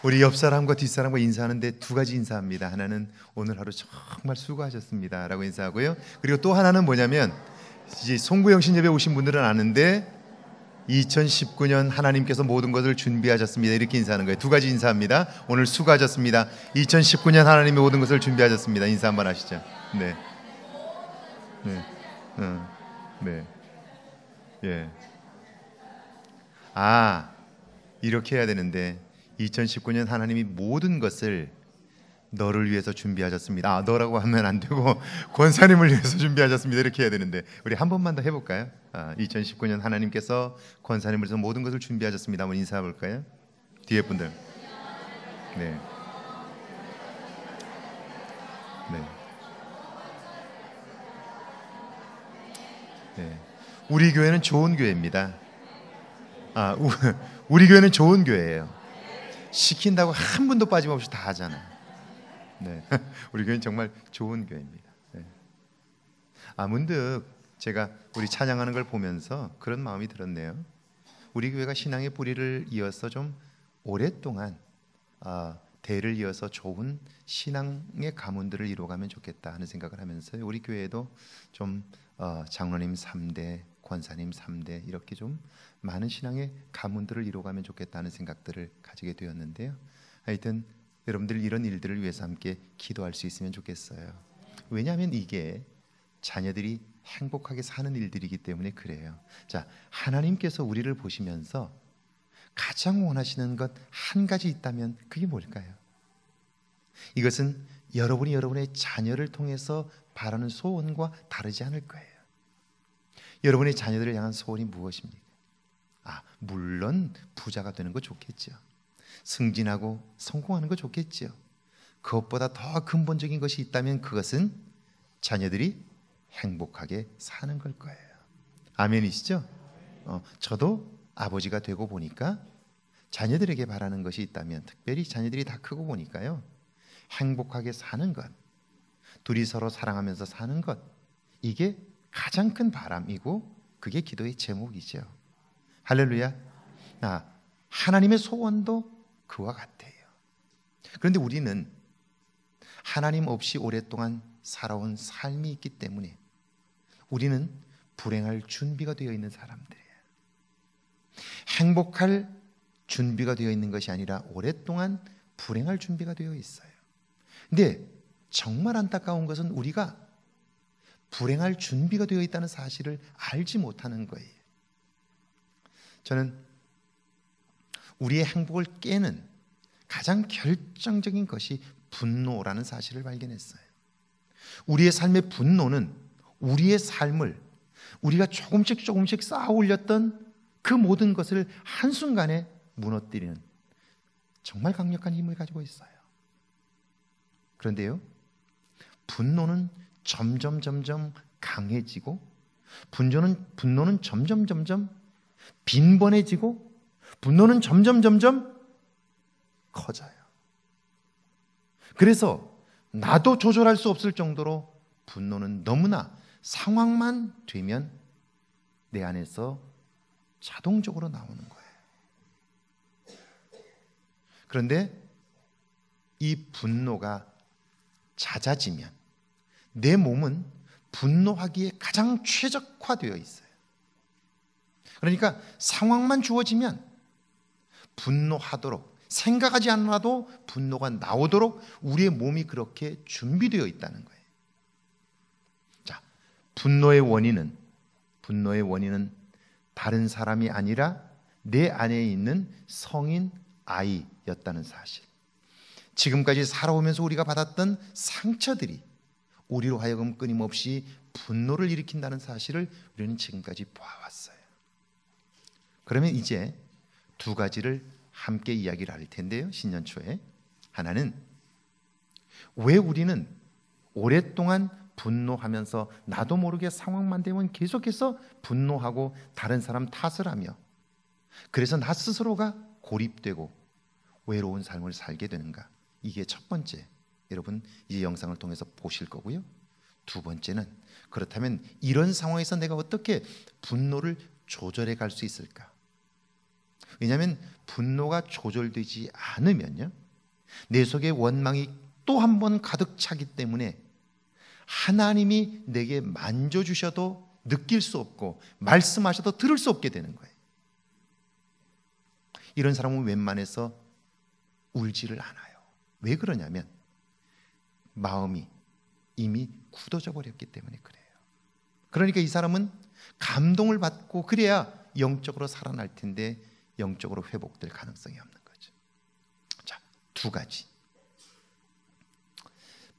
우리 옆 사람과 뒷 사람과 인사하는데 두 가지 인사합니다. 하나는 오늘 하루 정말 수고하셨습니다 라고 인사하고요. 그리고 또 하나는 뭐냐면, 이제 송구영 신예배 오신 분들은 아는데 2019년 하나님께서 모든 것을 준비하셨습니다 이렇게 인사하는 거예요. 두 가지 인사합니다. 오늘 수고하셨습니다. 2019년 하나님이 모든 것을 준비하셨습니다. 인사 한번 하시죠. 네, 네, 네, 예. 이렇게 해야 되는데 2019년 하나님이 모든 것을 너를 위해서 준비하셨습니다. 너라고 하면 안 되고 권사님을 위해서 준비하셨습니다 이렇게 해야 되는데, 우리 한 번만 더 해볼까요? 2019년 하나님께서 권사님을 위해서 모든 것을 준비하셨습니다. 한번 인사해 볼까요? 뒤에 분들. 네, 네, 네. 우리 교회는 좋은 교회입니다. 우리 교회는 좋은 교회예요. 시킨다고 한 분도 빠짐없이 다 하잖아요. 네. 우리 교회는 정말 좋은 교회입니다. 네. 문득 제가 우리 찬양하는 걸 보면서 그런 마음이 들었네요. 우리 교회가 신앙의 뿌리를 이어서 좀 오랫동안 대를 이어서 좋은 신앙의 가문들을 이루어가면 좋겠다 하는 생각을 하면서 우리 교회에도 좀 장로님 3대, 권사님 3대 이렇게 좀 많은 신앙의 가문들을 이루어가면 좋겠다는 생각들을 가지게 되었는데요. 하여튼 여러분들 이런 일들을 위해서 함께 기도할 수 있으면 좋겠어요. 왜냐하면 이게 자녀들이 행복하게 사는 일들이기 때문에 그래요. 자, 하나님께서 우리를 보시면서 가장 원하시는 것 한 가지 있다면 그게 뭘까요? 이것은 여러분이 여러분의 자녀를 통해서 바라는 소원과 다르지 않을 거예요. 여러분의 자녀들을 향한 소원이 무엇입니까? 물론 부자가 되는 거 좋겠죠. 승진하고 성공하는 거 좋겠죠. 그것보다 더 근본적인 것이 있다면 그것은 자녀들이 행복하게 사는 걸 거예요. 아멘이시죠? 저도 아버지가 되고 보니까 자녀들에게 바라는 것이 있다면, 특별히 자녀들이 다 크고 보니까요, 행복하게 사는 것, 둘이 서로 사랑하면서 사는 것, 이게 가장 큰 바람이고 그게 기도의 제목이죠. 할렐루야. 하나님의 소원도 그와 같아요. 그런데 우리는 하나님 없이 오랫동안 살아온 삶이 있기 때문에 우리는 불행할 준비가 되어 있는 사람들이에요. 행복할 준비가 되어 있는 것이 아니라 오랫동안 불행할 준비가 되어 있어요. 근데 정말 안타까운 것은 우리가 불행할 준비가 되어 있다는 사실을 알지 못하는 거예요. 저는 우리의 행복을 깨는 가장 결정적인 것이 분노라는 사실을 발견했어요. 우리의 삶의 분노는 우리의 삶을, 우리가 조금씩 쌓아 올렸던 그 모든 것을 한순간에 무너뜨리는 정말 강력한 힘을 가지고 있어요. 그런데요, 분노는 점점 강해지고, 분노는 점점 빈번해지고, 분노는 점점 커져요. 그래서 나도 조절할 수 없을 정도로 분노는 너무나 상황만 되면 내 안에서 자동적으로 나오는 거예요. 그런데 이 분노가 잦아지면 내 몸은 분노하기에 가장 최적화되어 있어요. 그러니까 상황만 주어지면 분노하도록, 생각하지 않아도 분노가 나오도록 우리의 몸이 그렇게 준비되어 있다는 거예요. 자, 분노의 원인은 다른 사람이 아니라 내 안에 있는 성인 아이였다는 사실. 지금까지 살아오면서 우리가 받았던 상처들이 우리로 하여금 끊임없이 분노를 일으킨다는 사실을 우리는 지금까지 보아왔어요. 그러면 이제 두 가지를 함께 이야기를 할 텐데요, 신년 초에. 하나는 왜 우리는 오랫동안 분노하면서 나도 모르게 상황만 되면 계속해서 분노하고 다른 사람 탓을 하며, 그래서 나 스스로가 고립되고 외로운 삶을 살게 되는가. 이게 첫 번째, 여러분 이 영상을 통해서 보실 거고요. 두 번째는, 그렇다면 이런 상황에서 내가 어떻게 분노를 조절해 갈 수 있을까? 왜냐하면 분노가 조절되지 않으면요, 내 속에 원망이 또 한 번 가득 차기 때문에 하나님이 내게 만져주셔도 느낄 수 없고 말씀하셔도 들을 수 없게 되는 거예요. 이런 사람은 웬만해서 울지를 않아요. 왜 그러냐면 마음이 이미 굳어져 버렸기 때문에 그래요. 그러니까 이 사람은 감동을 받고 그래야 영적으로 살아날 텐데 영적으로 회복될 가능성이 없는 거죠. 자, 두 가지.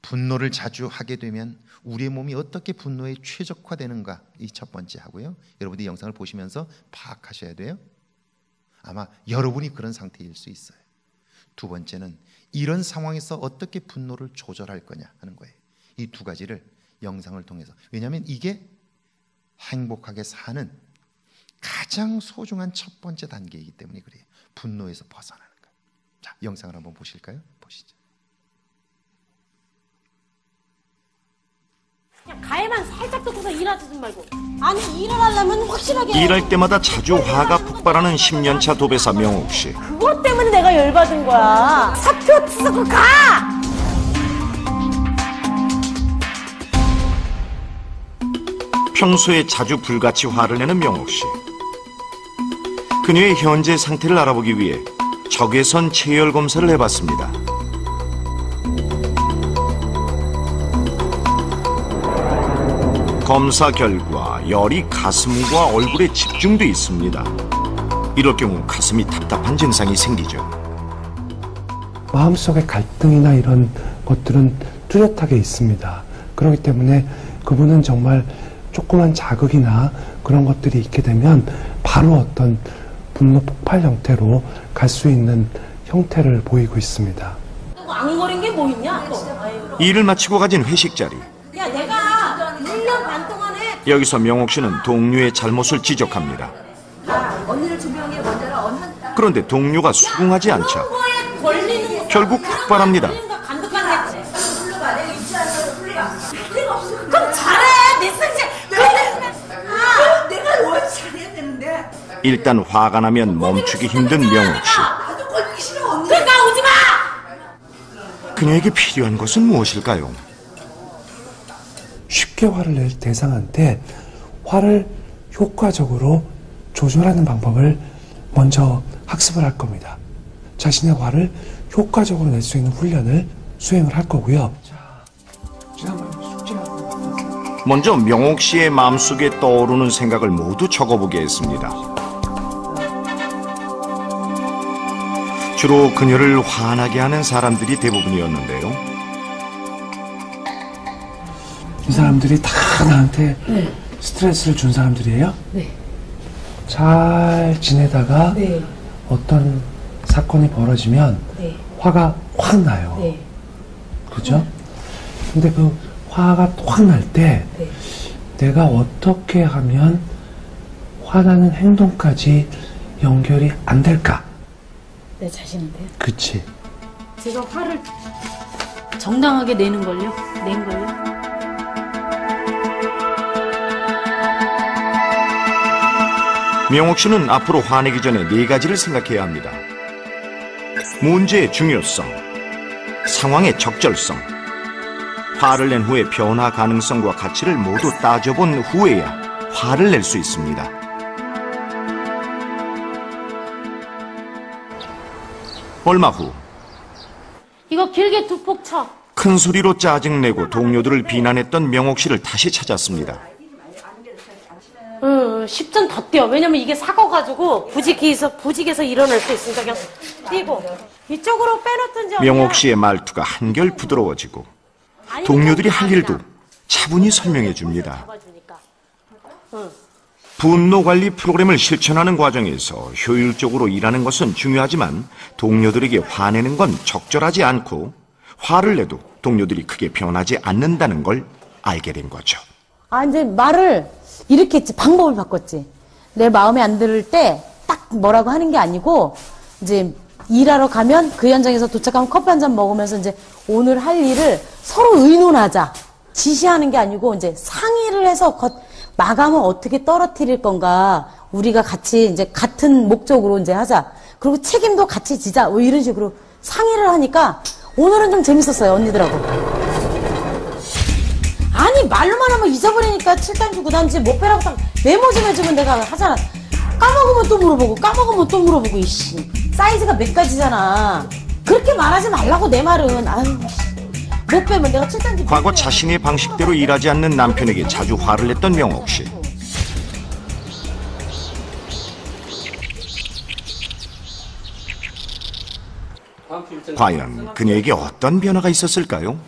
분노를 자주 하게 되면 우리의 몸이 어떻게 분노에 최적화되는가, 이 첫 번째 하고요. 여러분이 영상을 보시면서 파악하셔야 돼요. 아마 여러분이 그런 상태일 수 있어요. 두 번째는 이런 상황에서 어떻게 분노를 조절할 거냐 하는 거예요. 이 두 가지를 영상을 통해서, 왜냐하면 이게 행복하게 사는 가장 소중한 첫 번째 단계이기 때문에 그래요. 분노에서 벗어나는 거예요. 자, 영상을 한번 보실까요? 보시죠. 그냥 가해만 살짝 듣고서 일하지 좀 말고. 아니, 일을 하려면 확실하게 일할 때마다 자주 화가 폭발하는 10년차 도배사 명옥 씨. 그것 때문에 내가 열받은 거야. 사표 쓰고 가! 평소에 자주 불같이 화를 내는 명옥 씨. 그녀의 현재 상태를 알아보기 위해 적외선 체열 검사를 해봤습니다. 검사 결과 열이 가슴과 얼굴에 집중돼 있습니다. 이럴 경우 가슴이 답답한 증상이 생기죠. 마음속의 갈등이나 이런 것들은 뚜렷하게 있습니다. 그렇기 때문에 그분은 정말 조그만 자극이나 그런 것들이 있게 되면 바로 어떤 분노 폭발 형태로 갈 수 있는 형태를 보이고 있습니다. 또 앙거린 게 뭐 있냐? 또. 일을 마치고 가진 회식 자리. 야, 내가 1년 반 동안에 여기서 명옥 씨는 동료의 잘못을 지적합니다. 언니를 조명해 먼저라 언니. 그런데 동료가 수긍하지 않자 거에 걸리는 거. 결국 폭발합니다. 간독한 게. 불러가 내가 유치하는 불러가. 내가 없어. 그럼 잘해. 메시지. 내가 뭘 잘해야 되는데. 일단 화가 나면 멈추기 힘든 명옥 씨. 나도 걸리기 싫어 언니. 그러니까 오지 마. 그녀에게 필요한 것은 무엇일까요? 쉽게 화를 낼 대상한테 화를 효과적으로 조절하는 방법을 먼저 학습을 할 겁니다. 자신의 화를 효과적으로 낼 수 있는 훈련을 수행을 할 거고요. 먼저 명옥 씨의 마음속에 떠오르는 생각을 모두 적어보게 했습니다. 주로 그녀를 화나게 하는 사람들이 대부분이었는데요. 이 사람들이 다 나한테 스트레스를 준 사람들이에요? 네. 잘 지내다가 네. 어떤 사건이 벌어지면 네. 화가 확 나요. 네. 그죠? 근데 그 화가 확 날 때 네. 내가 어떻게 하면 화나는 행동까지 연결이 안 될까? 내 자신한테요? 그치. 제가 화를 정당하게 내는 걸요? 낸 걸요? 명옥 씨는 앞으로 화내기 전에 4가지를 생각해야 합니다. 문제의 중요성, 상황의 적절성, 화를 낸 후의 변화 가능성과 가치를 모두 따져본 후에야 화를 낼 수 있습니다. 얼마 후 이거 길게 두 폭 쳐. 큰 소리로 짜증내고 동료들을 비난했던 명옥 씨를 다시 찾았습니다. 응, 10점 더 뛰어. 왜냐면 이게 사고가지고 부직에서 일어날 수 있으니까 그냥 뛰고 이쪽으로 빼놓든지. 명옥 씨의 말투가 한결 부드러워지고 동료들이 할 일도 차분히 설명해 줍니다. 분노 관리 프로그램을 실천하는 과정에서 효율적으로 일하는 것은 중요하지만 동료들에게 화내는 건 적절하지 않고 화를 내도 동료들이 크게 변하지 않는다는 걸 알게 된 거죠. 아, 이제 말을 이렇게 했지. 방법을 바꿨지. 내 마음에 안 들을 때 딱 뭐라고 하는 게 아니고, 이제 일하러 가면 그 현장에서 도착하면 커피 한 잔 먹으면서 이제 오늘 할 일을 서로 의논하자. 지시하는 게 아니고 이제 상의를 해서 마감을 어떻게 떨어뜨릴 건가, 우리가 같이 이제 같은 목적으로 이제 하자. 그리고 책임도 같이 지자. 뭐 이런 식으로 상의를 하니까 오늘은 좀 재밌었어요, 언니들하고. 아니, 말로만 하면 잊어버리니까 7단지, 9단지 못 빼라고 딱 메모 좀 해주면 내가 하잖아. 까먹으면 또 물어보고, 까먹으면 또 물어보고, 이씨. 사이즈가 몇 가지잖아. 그렇게 말하지 말라고, 내 말은. 아유, 못 빼면 내가 7단지. 과거 자신의 방식대로 일하지 않는 남편에게 자주 화를 냈던 명옥 씨. 과연 그녀에게 어떤 변화가 있었을까요?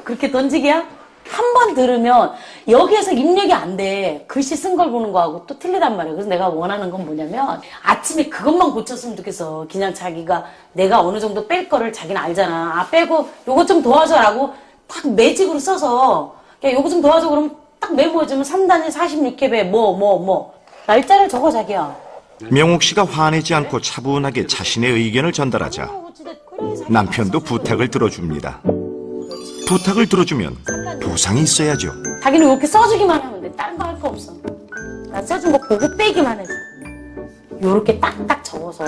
그렇게 던지기야? 한 번 들으면 여기에서 입력이 안 돼. 글씨 쓴 걸 보는 거하고 또 틀리단 말이에요. 그래서 내가 원하는 건 뭐냐면 아침에 그것만 고쳤으면 좋겠어. 그냥 자기가 내가 어느 정도 뺄 거를 자기는 알잖아. 아, 빼고 요거 좀 도와줘라고 딱 매직으로 써서 야, 요거 좀 도와줘 그러면 딱 메모해주면 3단위 46캡에 뭐 날짜를 적어 자기야. 명옥 씨가 화내지 않고 차분하게 자신의 의견을 전달하자 남편도 부탁을 들어줍니다. 부탁을 들어주면 보상이 있어야죠. 자기는 이렇게 써주기만 하면 돼. 다른 거 할 거 없어. 난 써준 거 보고 빼기만 해줘. 요렇게 딱딱 적어서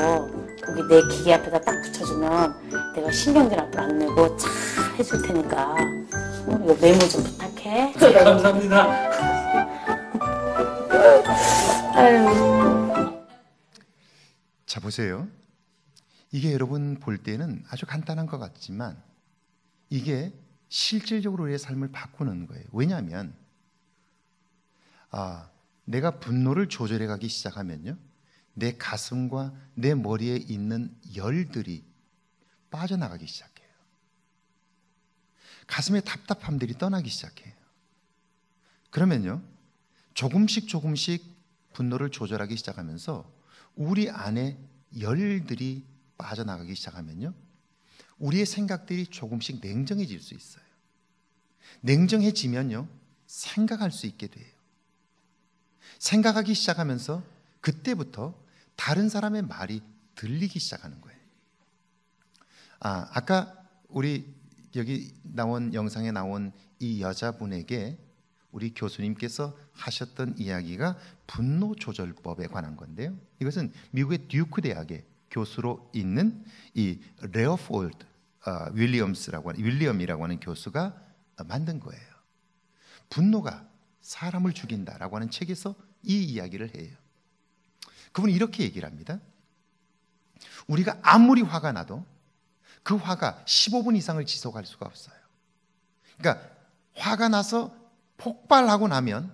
거기 내 기계 앞에다 딱 붙여주면 내가 신경질 안 내고 잘 해줄 테니까 이거 메모 좀 부탁해. 감사합니다. 아유. 자, 보세요. 이게 여러분 볼 때는 아주 간단한 것 같지만 이게 실질적으로 우리의 삶을 바꾸는 거예요. 왜냐하면 내가 분노를 조절해 가기 시작하면요, 내 가슴과 내 머리에 있는 열들이 빠져나가기 시작해요. 가슴의 답답함들이 떠나기 시작해요. 그러면요, 조금씩 분노를 조절하기 시작하면서 우리 안에 열들이 빠져나가기 시작하면요, 우리의 생각들이 조금씩 냉정해질 수 있어요. 냉정해지면요, 생각할 수 있게 돼요. 생각하기 시작하면서 그때부터 다른 사람의 말이 들리기 시작하는 거예요. 아까 우리 여기 나온 영상에 나온 이 여자분에게 우리 교수님께서 하셨던 이야기가 분노 조절법에 관한 건데요. 이것은 미국의 듀크 대학의 교수로 있는 이 레어폴드 윌리엄이라고 하는 교수가 만든 거예요. 분노가 사람을 죽인다라고 하는 책에서 이 이야기를 해요. 그분이 이렇게 얘기를 합니다. 우리가 아무리 화가 나도 그 화가 15분 이상을 지속할 수가 없어요. 그러니까 화가 나서 폭발하고 나면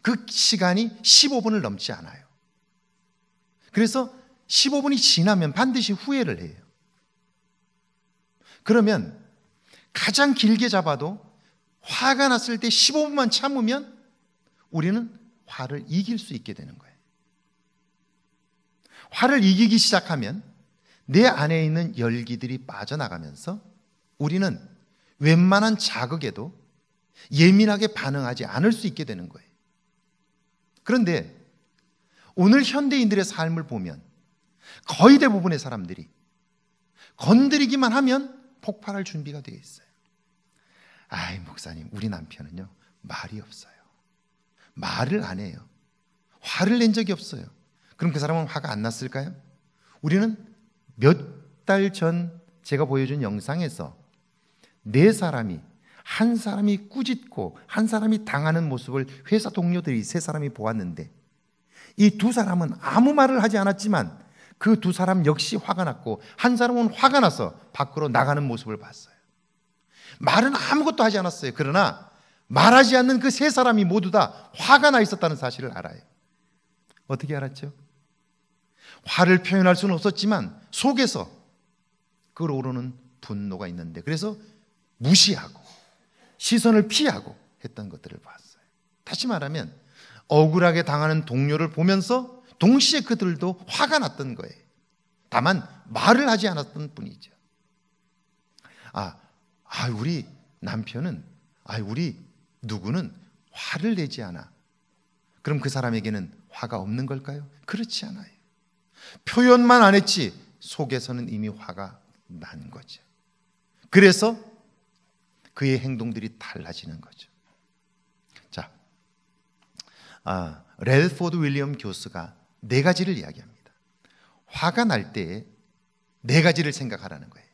그 시간이 15분을 넘지 않아요. 그래서 15분이 지나면 반드시 후회를 해요. 그러면 가장 길게 잡아도 화가 났을 때 15분만 참으면 우리는 화를 이길 수 있게 되는 거예요. 화를 이기기 시작하면 내 안에 있는 열기들이 빠져나가면서 우리는 웬만한 자극에도 예민하게 반응하지 않을 수 있게 되는 거예요. 그런데 오늘 현대인들의 삶을 보면 거의 대부분의 사람들이 건드리기만 하면 폭발할 준비가 되어 있어요. 아이, 목사님, 우리 남편은요, 말이 없어요. 말을 안 해요. 화를 낸 적이 없어요. 그럼 그 사람은 화가 안 났을까요? 우리는 몇 달 전 제가 보여준 영상에서 한 사람이 꾸짖고 한 사람이 당하는 모습을 회사 동료들이 3사람이 보았는데 이 2사람은 아무 말을 하지 않았지만 그 2사람 역시 화가 났고 한 사람은 화가 나서 밖으로 나가는 모습을 봤어요. 말은 아무것도 하지 않았어요. 그러나 말하지 않는 그 3사람이 모두 다 화가 나 있었다는 사실을 알아요. 어떻게 알았죠? 화를 표현할 수는 없었지만 속에서 끓어오르는 분노가 있는데, 그래서 무시하고 시선을 피하고 했던 것들을 봤어요. 다시 말하면 억울하게 당하는 동료를 보면서 동시에 그들도 화가 났던 거예요. 다만 말을 하지 않았던 뿐이죠. 우리 남편은, 우리 누구는 화를 내지 않아. 그럼 그 사람에게는 화가 없는 걸까요? 그렇지 않아요. 표현만 안 했지 속에서는 이미 화가 난 거죠. 그래서 그의 행동들이 달라지는 거죠. 자, 레드포드 윌리엄 교수가 네 가지를 이야기합니다. 화가 날 때 네 가지를 생각하라는 거예요.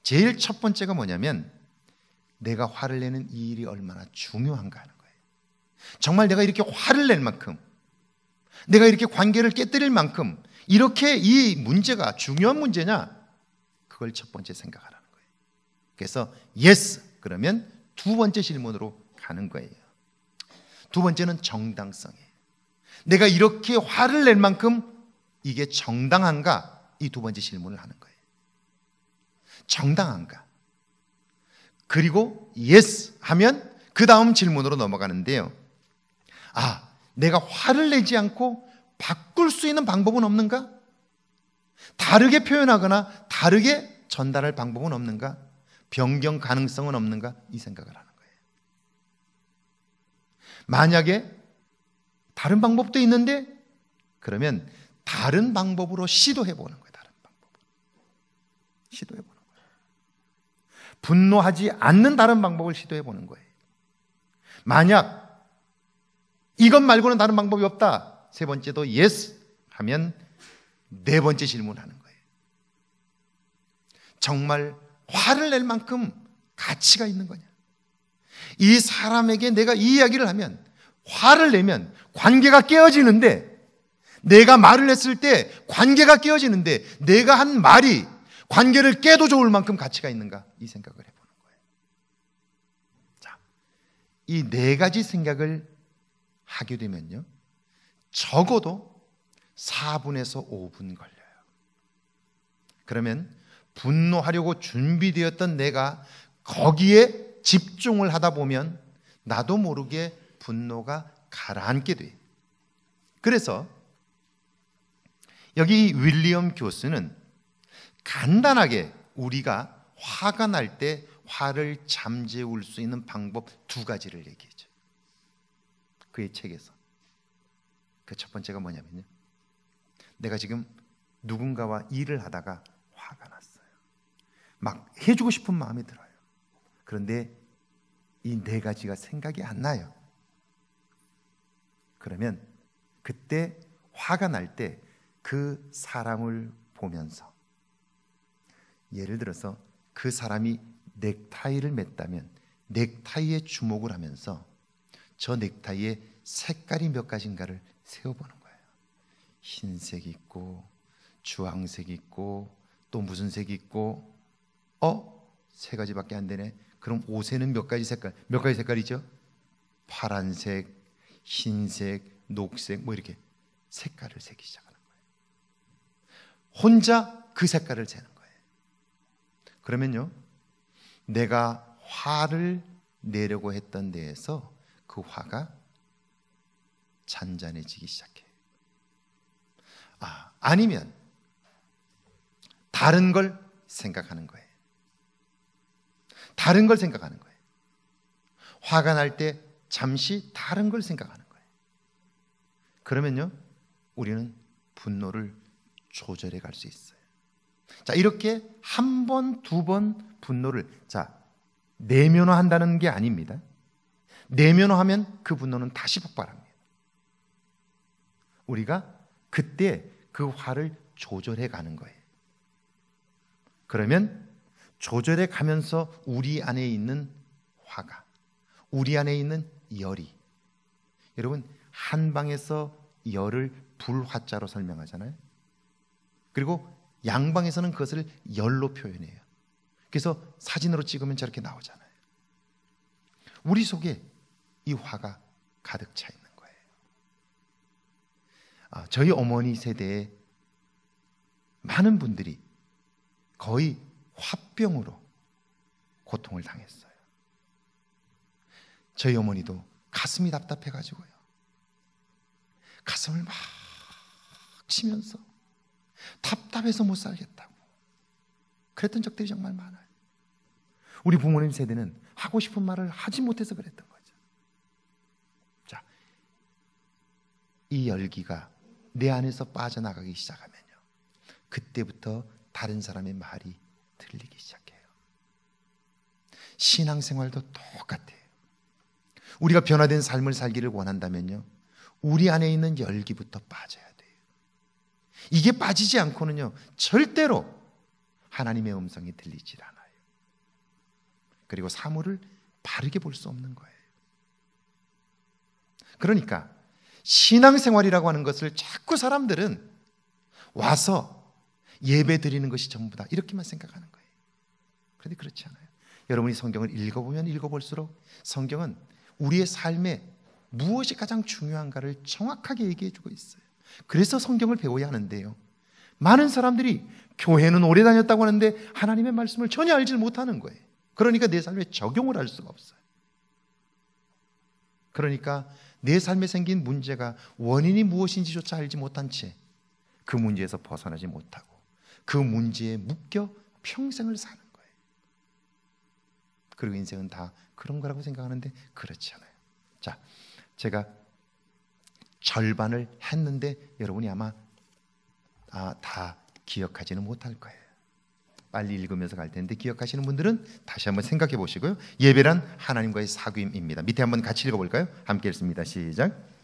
제일 첫 번째가 뭐냐면 내가 화를 내는 이 일이 얼마나 중요한가 하는 거예요. 정말 내가 이렇게 화를 낼 만큼, 내가 이렇게 관계를 깨뜨릴 만큼 이렇게 이 문제가 중요한 문제냐? 그걸 첫 번째 생각하라는 거예요. 그래서 yes 그러면 두 번째 질문으로 가는 거예요. 두 번째는 정당성이에요. 내가 이렇게 화를 낼 만큼 이게 정당한가? 이 두 번째 질문을 하는 거예요. 정당한가? 그리고 yes 하면 그 다음 질문으로 넘어가는데요. 아, 내가 화를 내지 않고 바꿀 수 있는 방법은 없는가? 다르게 표현하거나 다르게 전달할 방법은 없는가? 변경 가능성은 없는가? 이 생각을 하는 거예요. 만약에 다른 방법도 있는데 그러면 다른 방법으로 시도해 보는 거예요. 다른 방법으로 시도해 보는 거예요. 분노하지 않는 다른 방법을 시도해 보는 거예요. 만약 이것 말고는 다른 방법이 없다. 세 번째도 yes 하면 네 번째 질문하는 거예요. 정말 화를 낼 만큼 가치가 있는 거냐? 이 사람에게 내가 이 이야기를 하면 화를 내면 관계가 깨어지는데 내가 말을 했을 때 관계가 깨어지는데 내가 한 말이 관계를 깨도 좋을 만큼 가치가 있는가? 이 생각을 해보는 거예요. 자, 이 네 가지 생각을 하게 되면요. 적어도 4분에서 5분 걸려요. 그러면 분노하려고 준비되었던 내가 거기에 집중을 하다 보면 나도 모르게 분노가 가라앉게 돼요. 그래서 여기 윌리엄 교수는 간단하게 우리가 화가 날 때 화를 잠재울 수 있는 방법 두 가지를 얘기했죠. 그의 책에서. 그 첫 번째가 뭐냐면요. 내가 지금 누군가와 일을 하다가 화가 났어요. 막 해주고 싶은 마음이 들어요. 그런데 이 네 가지가 생각이 안 나요. 그러면 그때 화가 날 때 그 사람을 보면서 예를 들어서 그 사람이 넥타이를 맸다면 넥타이에 주목을 하면서 저 넥타이의 색깔이 몇 가지인가를 세어보는 거예요. 흰색 있고 주황색 있고 또 무슨 색이 있고 세 가지밖에 안 되네. 그럼 옷에는 몇 가지 색깔이죠? 파란색, 흰색, 녹색 뭐 이렇게 색깔을 세기 시작하는 거예요. 혼자 그 색깔을 세는 거예요. 그러면요, 내가 화를 내려고 했던 데에서 그 화가 잔잔해지기 시작해요. 아니면 다른 걸 생각하는 거예요. 다른 걸 생각하는 거예요. 화가 날 때 잠시 다른 걸 생각하는 거예요. 그러면요, 우리는 분노를 조절해 갈 수 있어요. 자, 이렇게 한 번, 두 번 분노를 내면화한다는 게 아닙니다. 내면화하면 그 분노는 다시 폭발합니다. 우리가 그때 그 화를 조절해 가는 거예요. 그러면 조절해 가면서 우리 안에 있는 화가, 우리 안에 있는 열이, 여러분 한방에서 열을 불화자로 설명하잖아요. 그리고 양방에서는 그것을 열로 표현해요. 그래서 사진으로 찍으면 저렇게 나오잖아요. 우리 속에 이 화가 가득 차 있는 거예요. 저희 어머니 세대에 많은 분들이 거의 화병으로 고통을 당했어요. 저희 어머니도 가슴이 답답해가지고요, 가슴을 막 치면서 답답해서 못 살겠다고 그랬던 적들이 정말 많아요. 우리 부모님 세대는 하고 싶은 말을 하지 못해서 그랬던 거죠. 자, 이 열기가 내 안에서 빠져나가기 시작하면요, 그때부터 다른 사람의 말이 들리기 시작해요. 신앙생활도 똑같아요. 우리가 변화된 삶을 살기를 원한다면요, 우리 안에 있는 열기부터 빠져야 돼요. 이게 빠지지 않고는요, 절대로 하나님의 음성이 들리질 않아요. 그리고 사물을 바르게 볼 수 없는 거예요. 그러니까 신앙생활이라고 하는 것을 자꾸 사람들은 와서 예배 드리는 것이 전부다, 이렇게만 생각하는 거예요. 그런데 그렇지 않아요. 여러분이 성경을 읽어보면 읽어볼수록 성경은 우리의 삶에 무엇이 가장 중요한가를 정확하게 얘기해주고 있어요. 그래서 성경을 배워야 하는데요, 많은 사람들이 교회는 오래 다녔다고 하는데 하나님의 말씀을 전혀 알지 못하는 거예요. 그러니까 내 삶에 적용을 할 수가 없어요. 그러니까 내 삶에 생긴 문제가 원인이 무엇인지조차 알지 못한 채 그 문제에서 벗어나지 못하고 그 문제에 묶여 평생을 사는 거예요. 그리고 인생은 다 그런 거라고 생각하는데 그렇지 않아요. 자, 제가 절반을 했는데 여러분이 아마 다 기억하지는 못할 거예요. 빨리 읽으면서 갈 텐데 기억하시는 분들은 다시 한번 생각해 보시고요. 예배란 하나님과의 사귐입니다. 밑에 한번 같이 읽어볼까요? 함께 읽습니다. 시작.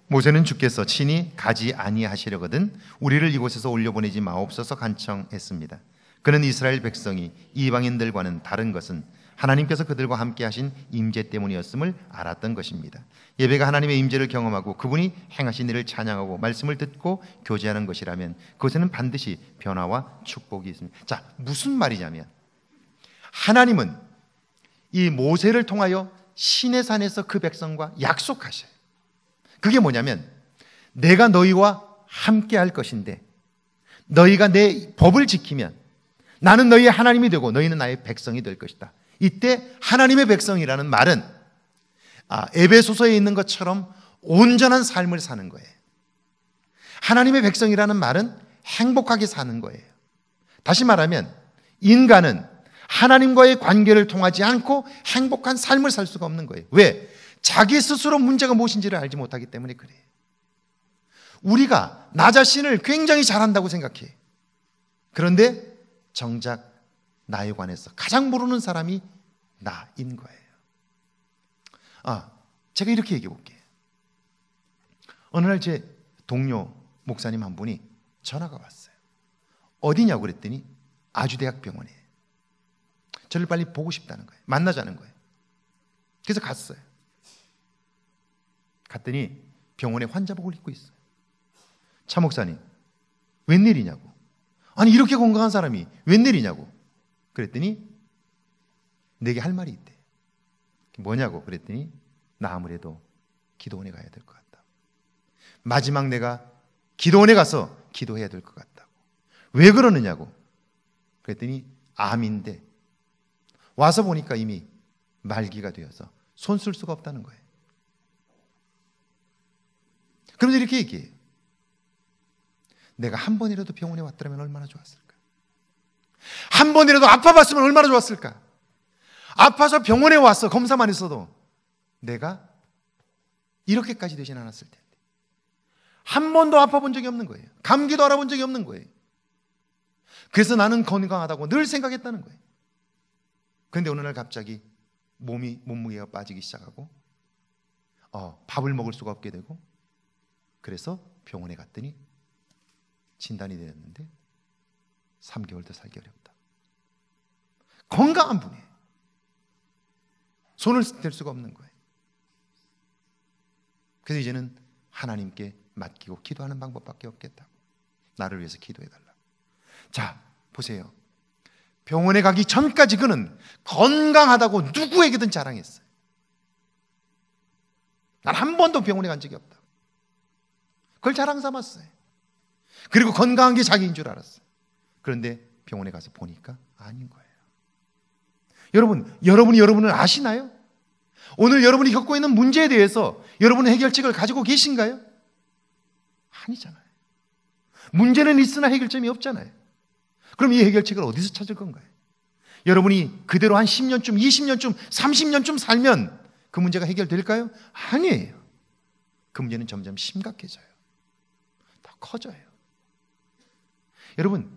모세는 주께서 친히 가지 아니하시려거든 우리를 이곳에서 올려보내지 마옵소서 간청했습니다. 그는 이스라엘 백성이 이방인들과는 다른 것은 하나님께서 그들과 함께 하신 임재 때문이었음을 알았던 것입니다. 예배가 하나님의 임재를 경험하고 그분이 행하신 일을 찬양하고 말씀을 듣고 교제하는 것이라면 그것에는 반드시 변화와 축복이 있습니다. 자, 무슨 말이냐면 하나님은 이 모세를 통하여 시내산에서 그 백성과 약속하셔요. 그게 뭐냐면 내가 너희와 함께 할 것인데 너희가 내 법을 지키면 나는 너희의 하나님이 되고 너희는 나의 백성이 될 것이다. 이때 하나님의 백성이라는 말은 에베소서에 있는 것처럼 온전한 삶을 사는 거예요. 하나님의 백성이라는 말은 행복하게 사는 거예요. 다시 말하면 인간은 하나님과의 관계를 통하지 않고 행복한 삶을 살 수가 없는 거예요. 왜? 자기 스스로 문제가 무엇인지를 알지 못하기 때문에 그래요. 우리가 나 자신을 굉장히 잘한다고 생각해. 그런데 정작 나에 관해서 가장 모르는 사람이 나인 거예요. 제가 이렇게 얘기해 볼게요. 어느 날 제 동료 목사님 한 분이 전화가 왔어요. 어디냐고 그랬더니 아주대학병원이에요. 저를 빨리 보고 싶다는 거예요. 만나자는 거예요. 그래서 갔어요. 갔더니 병원에 환자복을 입고 있어요. 차 목사님, 웬일이냐고. 아니 이렇게 건강한 사람이 웬일이냐고. 그랬더니 내게 할 말이 있대. 뭐냐고 그랬더니 나 아무래도 기도원에 가야 될 것 같다. 마지막 내가 기도원에 가서 기도해야 될 것 같다고. 왜 그러느냐고. 그랬더니 암인데 와서 보니까 이미 말기가 되어서 손 쓸 수가 없다는 거예요. 그런데 이렇게 얘기해요. 내가 한 번이라도 병원에 왔더라면 얼마나 좋았을까. 한 번이라도 아파봤으면 얼마나 좋았을까. 아파서 병원에 왔어. 검사만 했어도 내가 이렇게까지 되진 않았을 텐데. 한 번도 아파본 적이 없는 거예요. 감기도 알아본 적이 없는 거예요. 그래서 나는 건강하다고 늘 생각했다는 거예요. 그런데 어느 날 갑자기 몸무게가 빠지기 시작하고 밥을 먹을 수가 없게 되고 그래서 병원에 갔더니 진단이 되었는데 3개월도 살기 어렵다. 건강한 분이에요. 손을 댈 수가 없는 거예요. 그래서 이제는 하나님께 맡기고 기도하는 방법밖에 없겠다고. 나를 위해서 기도해달라고. 자, 보세요. 병원에 가기 전까지 그는 건강하다고 누구에게든 자랑했어요. 난 한 번도 병원에 간 적이 없다. 그걸 자랑 삼았어요. 그리고 건강한 게 자기인 줄 알았어요. 그런데 병원에 가서 보니까 아닌 거예요. 여러분이 여러분을 아시나요? 오늘 여러분이 겪고 있는 문제에 대해서 여러분은 해결책을 가지고 계신가요? 아니잖아요. 문제는 있으나 해결점이 없잖아요. 그럼 이 해결책을 어디서 찾을 건가요? 여러분이 그대로 한 10년쯤, 20년쯤, 30년쯤 살면 그 문제가 해결될까요? 아니에요. 그 문제는 점점 심각해져요. 더 커져요. 여러분,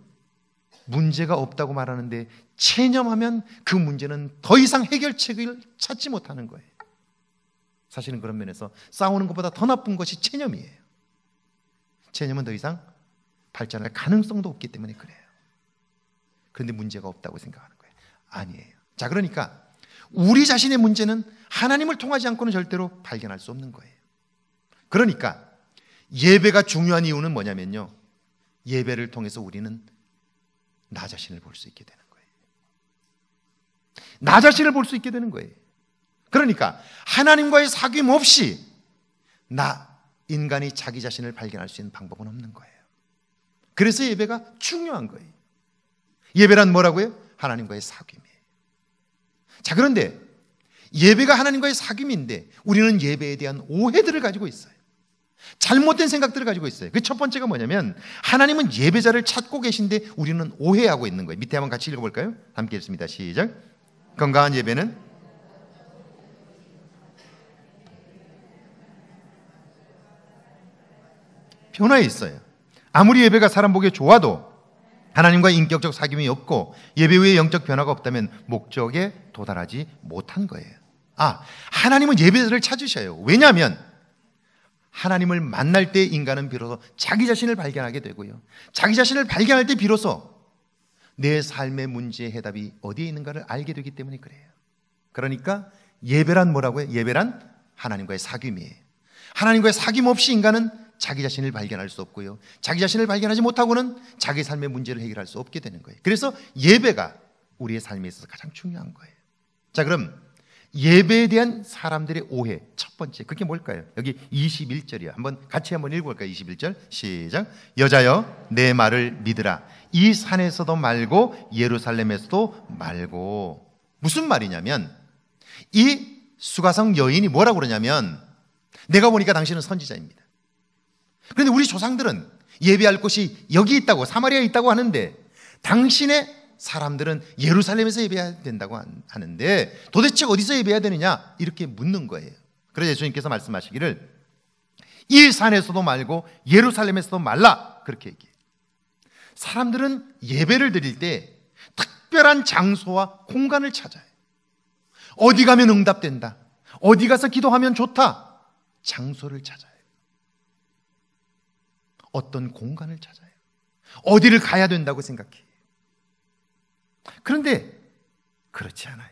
문제가 없다고 말하는데 체념하면 그 문제는 더 이상 해결책을 찾지 못하는 거예요. 사실은 그런 면에서 싸우는 것보다 더 나쁜 것이 체념이에요. 체념은 더 이상 발전할 가능성도 없기 때문에 그래요. 그런데 문제가 없다고 생각하는 거예요. 아니에요. 자, 그러니까 우리 자신의 문제는 하나님을 통하지 않고는 절대로 발견할 수 없는 거예요. 그러니까 예배가 중요한 이유는 뭐냐면요, 예배를 통해서 우리는 나 자신을 볼 수 있게 되는 거예요. 나 자신을 볼 수 있게 되는 거예요. 그러니까 하나님과의 사귐 없이 인간이 자기 자신을 발견할 수 있는 방법은 없는 거예요. 그래서 예배가 중요한 거예요. 예배란 뭐라고요? 하나님과의 사귐이에요. 자, 그런데 예배가 하나님과의 사귐인데 우리는 예배에 대한 오해들을 가지고 있어요. 잘못된 생각들을 가지고 있어요. 그 첫 번째가 뭐냐면 하나님은 예배자를 찾고 계신데 우리는 오해하고 있는 거예요. 밑에 한번 같이 읽어볼까요? 함께 읽습니다. 시작. 건강한 예배는 변화에 있어요. 아무리 예배가 사람 보기에 좋아도 하나님과 인격적 사귐이 없고 예배 후에 영적 변화가 없다면 목적에 도달하지 못한 거예요. 하나님은 예배자를 찾으셔요. 왜냐하면 하나님을 만날 때 인간은 비로소 자기 자신을 발견하게 되고요, 자기 자신을 발견할 때 비로소 내 삶의 문제의 해답이 어디에 있는가를 알게 되기 때문에 그래요. 그러니까 예배란 뭐라고요? 예배란 하나님과의 사귐이에요. 하나님과의 사귐 없이 인간은 자기 자신을 발견할 수 없고요, 자기 자신을 발견하지 못하고는 자기 삶의 문제를 해결할 수 없게 되는 거예요. 그래서 예배가 우리의 삶에 있어서 가장 중요한 거예요. 자, 그럼 예배에 대한 사람들의 오해 첫 번째, 그게 뭘까요? 여기 21절이요. 같이 한번 읽어볼까요? 21절 시작. 여자여 내 말을 믿으라. 이 산에서도 말고 예루살렘에서도 말고. 무슨 말이냐면 이 수가성 여인이 뭐라고 그러냐면, 내가 보니까 당신은 선지자입니다. 그런데 우리 조상들은 예배할 곳이 여기 있다고, 사마리아에 있다고 하는데 당신의 사람들은 예루살렘에서 예배해야 된다고 하는데 도대체 어디서 예배해야 되느냐? 이렇게 묻는 거예요. 그래서 예수님께서 말씀하시기를 이 산에서도 말고 예루살렘에서도 말라, 그렇게 얘기해요. 사람들은 예배를 드릴 때 특별한 장소와 공간을 찾아요. 어디 가면 응답된다, 어디 가서 기도하면 좋다, 장소를 찾아요. 어떤 공간을 찾아요. 어디를 가야 된다고 생각해요. 그런데 그렇지 않아요.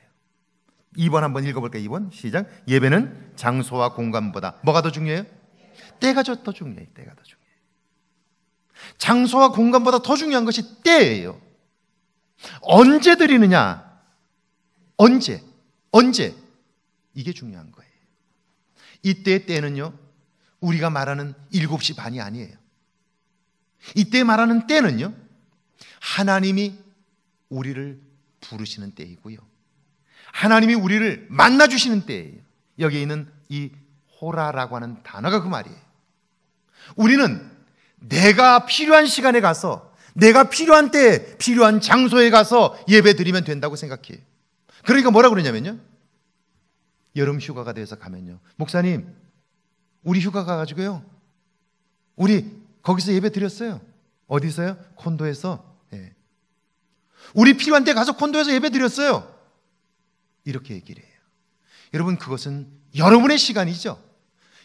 2번 한번 읽어볼까요? 2번 시작. 예배는 장소와 공간보다 뭐가 더 중요해요? 때가 더 중요해요. 때가 더 중요해요. 장소와 공간보다 더 중요한 것이 때예요. 언제 드리느냐, 언제 이게 중요한 거예요. 이때의 때는요, 우리가 말하는 7시 반이 아니에요. 이때 말하는 때는요, 하나님이 우리를 부르시는 때이고요, 하나님이 우리를 만나주시는 때예요. 여기에 있는 이 호라라고 하는 단어가 그 말이에요. 우리는 내가 필요한 시간에 가서, 내가 필요한 때에 필요한 장소에 가서 예배 드리면 된다고 생각해요. 그러니까 뭐라고 그러냐면요, 여름 휴가가 돼서 가면요, 목사님 우리 휴가 가가지고요, 우리 거기서 예배 드렸어요. 어디서요? 콘도에서. 예. 우리 필요한 때 가서 콘도에서 예배 드렸어요. 이렇게 얘기를 해요. 여러분, 그것은 여러분의 시간이죠.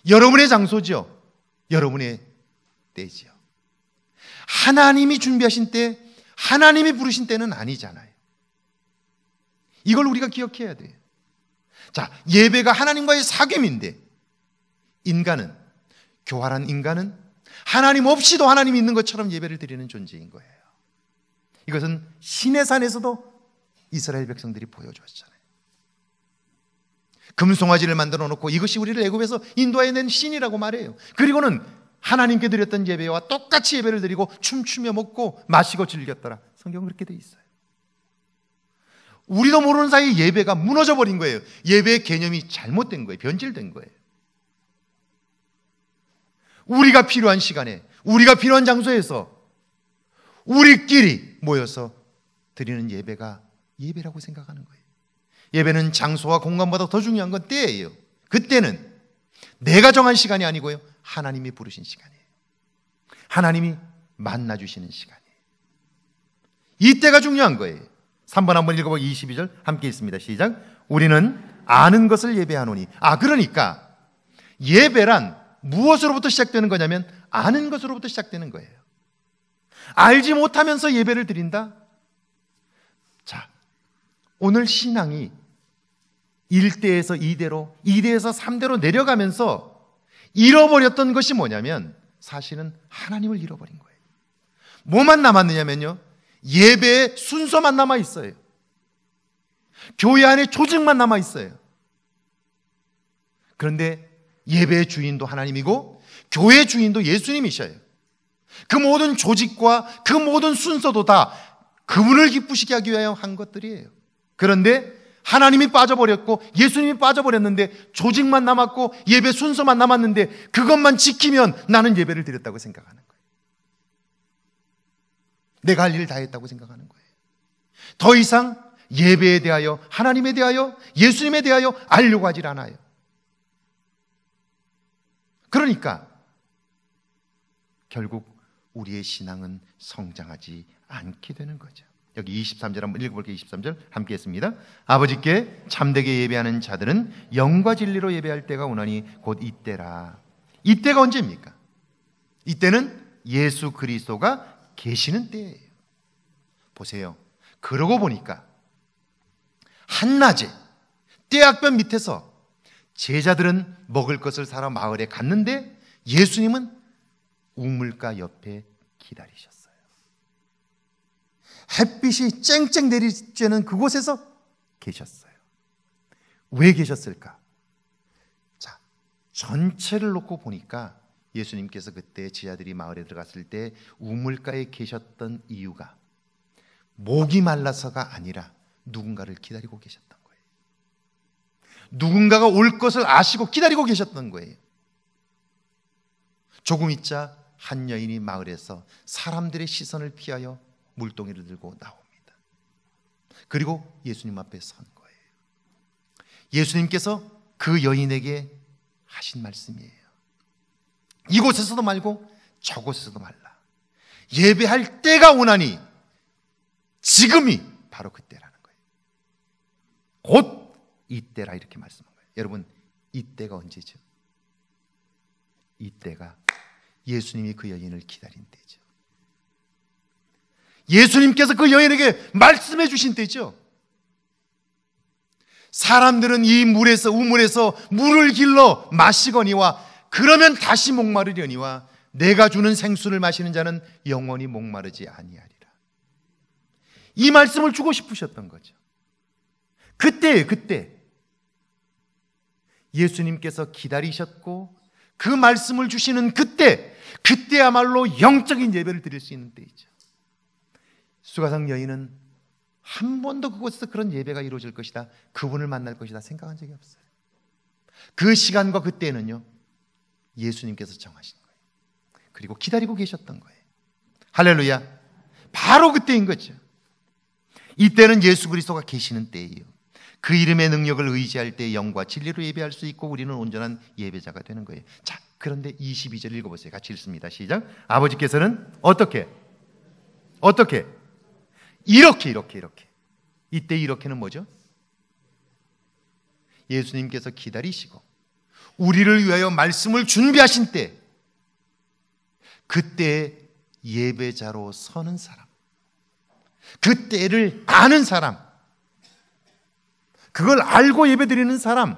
여러분의 장소죠. 여러분의 때죠. 하나님이 준비하신 때, 하나님이 부르신 때는 아니잖아요. 이걸 우리가 기억해야 돼요. 자, 예배가 하나님과의 사귐인데 교활한 인간은 하나님 없이도 하나님이 있는 것처럼 예배를 드리는 존재인 거예요. 이것은 신의 산에서도 이스라엘 백성들이 보여주었잖아요. 금송아지를 만들어 놓고 이것이 우리를 애굽에서 인도해낸 신이라고 말해요. 그리고는 하나님께 드렸던 예배와 똑같이 예배를 드리고 춤추며 먹고 마시고 즐겼더라. 성경은 그렇게 돼 있어요. 우리도 모르는 사이에 예배가 무너져 버린 거예요. 예배의 개념이 잘못된 거예요. 변질된 거예요. 우리가 필요한 시간에, 우리가 필요한 장소에서 우리끼리 모여서 드리는 예배가 예배라고 생각하는 거예요. 예배는 장소와 공간보다 더 중요한 건 때예요. 그때는 내가 정한 시간이 아니고요, 하나님이 부르신 시간이에요. 하나님이 만나주시는 시간이에요. 이때가 중요한 거예요. 3번 한번 읽어보고 22절 함께 있습니다. 시작. 우리는 아는 것을 예배하노니. 그러니까 예배란 무엇으로부터 시작되는 거냐면 아는 것으로부터 시작되는 거예요. 알지 못하면서 예배를 드린다? 자, 오늘 신앙이 1대에서 2대로, 2대에서 3대로 내려가면서 잃어버렸던 것이 뭐냐면 사실은 하나님을 잃어버린 거예요. 뭐만 남았느냐면요, 예배의 순서만 남아 있어요. 교회 안에 조직만 남아 있어요. 그런데 예배의 주인도 하나님이고 교회의 주인도 예수님이셔요. 그 모든 조직과 그 모든 순서도 다 그분을 기쁘시게 하기 위하여 한 것들이에요. 그런데 하나님이 빠져버렸고 예수님이 빠져버렸는데 조직만 남았고 예배 순서만 남았는데 그것만 지키면 나는 예배를 드렸다고 생각하는 거예요. 내가 할 일을 다 했다고 생각하는 거예요. 더 이상 예배에 대하여, 하나님에 대하여, 예수님에 대하여 알려고 하질 않아요. 그러니까 결국 우리의 신앙은 성장하지 않게 되는 거죠. 여기 23절 한번 읽어볼게요. 23절 함께 했습니다. 아버지께 참되게 예배하는 자들은 영과 진리로 예배할 때가 오나니 곧 이때라. 이때가 언제입니까? 이때는 예수 그리스도가 계시는 때예요. 보세요. 그러고 보니까 한낮에 떼약볕 밑에서 제자들은 먹을 것을 사러 마을에 갔는데 예수님은 우물가 옆에 기다리셨어요. 햇빛이 쨍쨍 내리쬐는 그곳에서 계셨어요. 왜 계셨을까? 자, 전체를 놓고 보니까 예수님께서 그때 제자들이 마을에 들어갔을 때 우물가에 계셨던 이유가 목이 말라서가 아니라 누군가를 기다리고 계셨던 거예요. 누군가가 올 것을 아시고 기다리고 계셨던 거예요. 조금 있자 한 여인이 마을에서 사람들의 시선을 피하여 물동이를 들고 나옵니다. 그리고 예수님 앞에 선 거예요. 예수님께서 그 여인에게 하신 말씀이에요. 이곳에서도 말고 저곳에서도 말라. 예배할 때가 오나니 지금이 바로 그때라는 거예요. 곧 이때라 이렇게 말씀한 거예요. 여러분, 이때가 언제죠? 이때가 예수님이 그 여인을 기다린 때죠. 예수님께서 그 여인에게 말씀해 주신 때죠. 사람들은 이 물에서 우물에서 물을 길러 마시거니와 그러면 다시 목마르려니와 내가 주는 생수를 마시는 자는 영원히 목마르지 아니하리라. 이 말씀을 주고 싶으셨던 거죠. 그때예요. 그때 예수님께서 기다리셨고 그 말씀을 주시는 그때야말로 영적인 예배를 드릴 수 있는 때이죠. 수가성 여인은 한 번도 그곳에서 그런 예배가 이루어질 것이다, 그분을 만날 것이다 생각한 적이 없어요. 그 시간과 그때는요 예수님께서 정하신 거예요. 그리고 기다리고 계셨던 거예요. 할렐루야. 바로 그때인 거죠. 이때는 예수 그리스도가 계시는 때예요. 그 이름의 능력을 의지할 때 영과 진리로 예배할 수 있고 우리는 온전한 예배자가 되는 거예요. 자, 그런데 22절 읽어보세요. 같이 읽습니다. 시작. 아버지께서는 어떻게? 이렇게. 이때 이렇게는 뭐죠? 예수님께서 기다리시고 우리를 위하여 말씀을 준비하신 때, 그때 예배자로 서는 사람, 그때를 아는 사람, 그걸 알고 예배드리는 사람,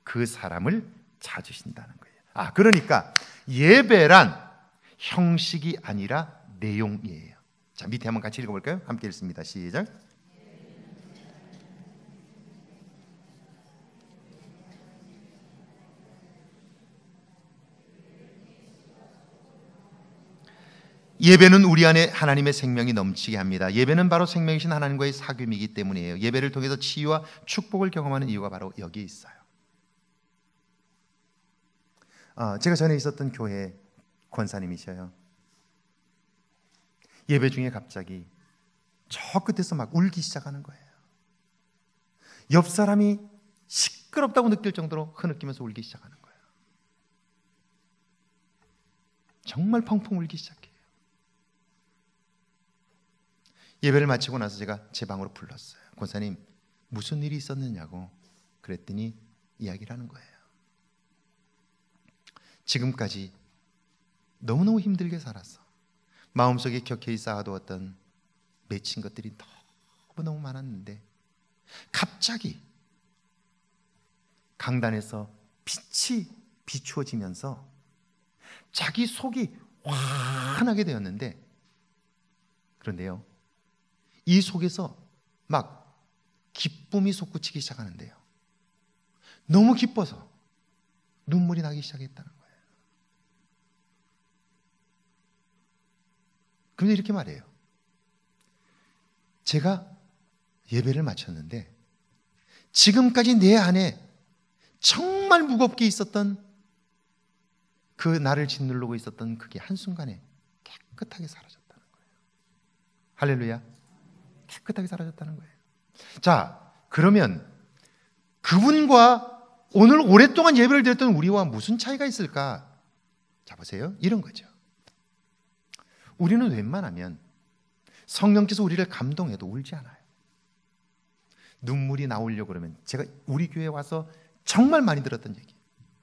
그 사람을 찾으신다는 거예요. 그러니까 예배란 형식이 아니라 내용이에요. 자, 밑에 한번 같이 읽어볼까요? 함께 읽습니다. 시작. 예배는 우리 안에 하나님의 생명이 넘치게 합니다. 예배는 바로 생명이신 하나님과의 사귐이기 때문이에요. 예배를 통해서 치유와 축복을 경험하는 이유가 바로 여기에 있어요. 제가 전에 있었던 교회 권사님이셔요. 예배 중에 갑자기 저 끝에서 막 울기 시작하는 거예요. 옆 사람이 시끄럽다고 느낄 정도로 흐느끼면서 울기 시작하는 거예요. 정말 펑펑 울기 시작해요. 예배를 마치고 나서 제가 제 방으로 불렀어요. 권사님, 무슨 일이 있었느냐고. 그랬더니 이야기를 하는 거예요. 지금까지 너무너무 힘들게 살았어. 마음속에 격해이 쌓아두었던 맺힌 것들이 너무너무 많았는데 갑자기 강단에서 빛이 비추어지면서 자기 속이 환하게 되었는데, 그런데요, 이 속에서 막 기쁨이 솟구치기 시작하는데요, 너무 기뻐서 눈물이 나기 시작했다는 거예요. 그런데 이렇게 말해요. 제가 예배를 마쳤는데 지금까지 내 안에 정말 무겁게 있었던 그 나를 짓누르고 있었던 그게 한순간에 깨끗하게 사라졌다는 거예요. 할렐루야. 깨끗하게 사라졌다는 거예요. 자, 그러면 그분과 오늘 오랫동안 예배를 드렸던 우리와 무슨 차이가 있을까? 자, 보세요. 이런 거죠. 우리는 웬만하면 성령께서 우리를 감동해도 울지 않아요. 눈물이 나오려고 그러면, 제가 우리 교회에 와서 정말 많이 들었던 얘기,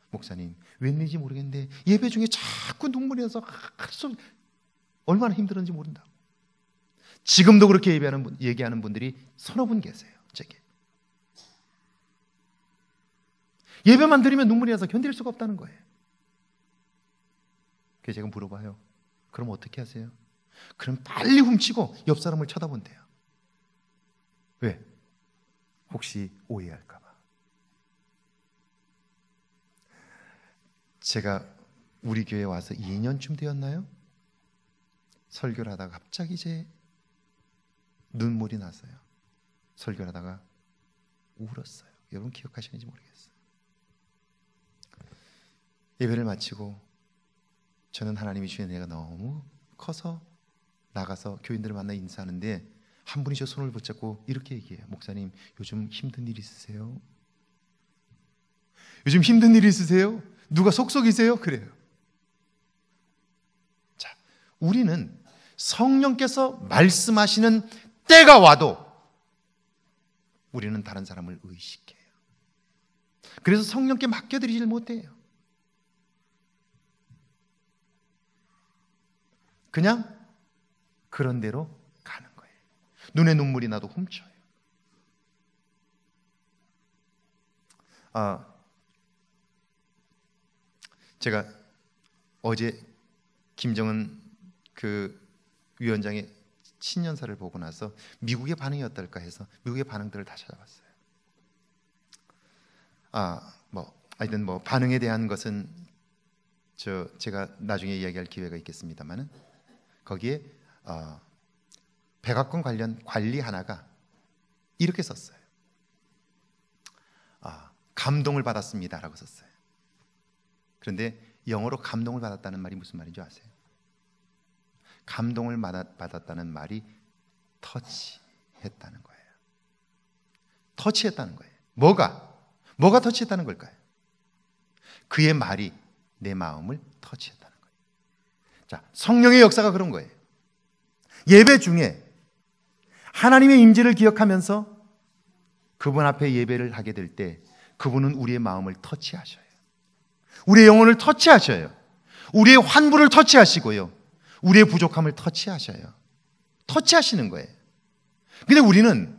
목사님 웬일인지 모르겠는데 예배 중에 자꾸 눈물이 나서 얼마나 힘들었는지 모른다고. 지금도 그렇게 얘기하는 분들이 서너 분 계세요. 제게 예배만 드리면 눈물이 나서 견딜 수가 없다는 거예요. 그래서 제가 물어봐요. 그럼 어떻게 하세요? 그럼 빨리 훔치고 옆 사람을 쳐다본대요. 왜? 혹시 오해할까 봐. 제가 우리 교회에 와서 2년쯤 되었나요? 설교를 하다가 갑자기 제 눈물이 나서요. 설교를 하다가 울었어요. 여러분 기억하시는지 모르겠어요. 예배를 마치고 저는 하나님이 주신 은혜가 너무 커서 나가서 교인들을 만나 인사하는데 한 분이 저 손을 붙잡고 이렇게 얘기해요. 목사님, 요즘 힘든 일 있으세요? 요즘 힘든 일 있으세요? 누가 속속이세요? 그래요. 자, 우리는 성령께서 말씀하시는 때가 와도 우리는 다른 사람을 의식해요. 그래서 성령께 맡겨드리질 못해요. 그냥 그런 대로 가는 거예요. 눈에 눈물이 나도 훔쳐요. 제가 어제 김정은 그 위원장의 신년사를 보고 나서 미국의 반응이 어떨까 해서 미국의 반응들을 다 찾아봤어요. 하여튼 반응에 대한 것은 제가 나중에 이야기할 기회가 있겠습니다만은 거기에 백악관 관련 관리 하나가 이렇게 썼어요. 감동을 받았습니다라고 썼어요. 그런데 영어로 감동을 받았다는 말이 무슨 말인 줄 아세요? 감동을 받았다는 말이 터치했다는 거예요. 터치했다는 거예요. 뭐가 터치했다는 걸까요? 그의 말이 내 마음을 터치했다는 거예요. 자, 성령의 역사가 그런 거예요. 예배 중에 하나님의 임재를 기억하면서 그분 앞에 예배를 하게 될 때 그분은 우리의 마음을 터치하셔요. 우리의 영혼을 터치하셔요. 우리의 환부를 터치하시고요. 우리의 부족함을 터치하셔요. 터치하시는 거예요. 근데 우리는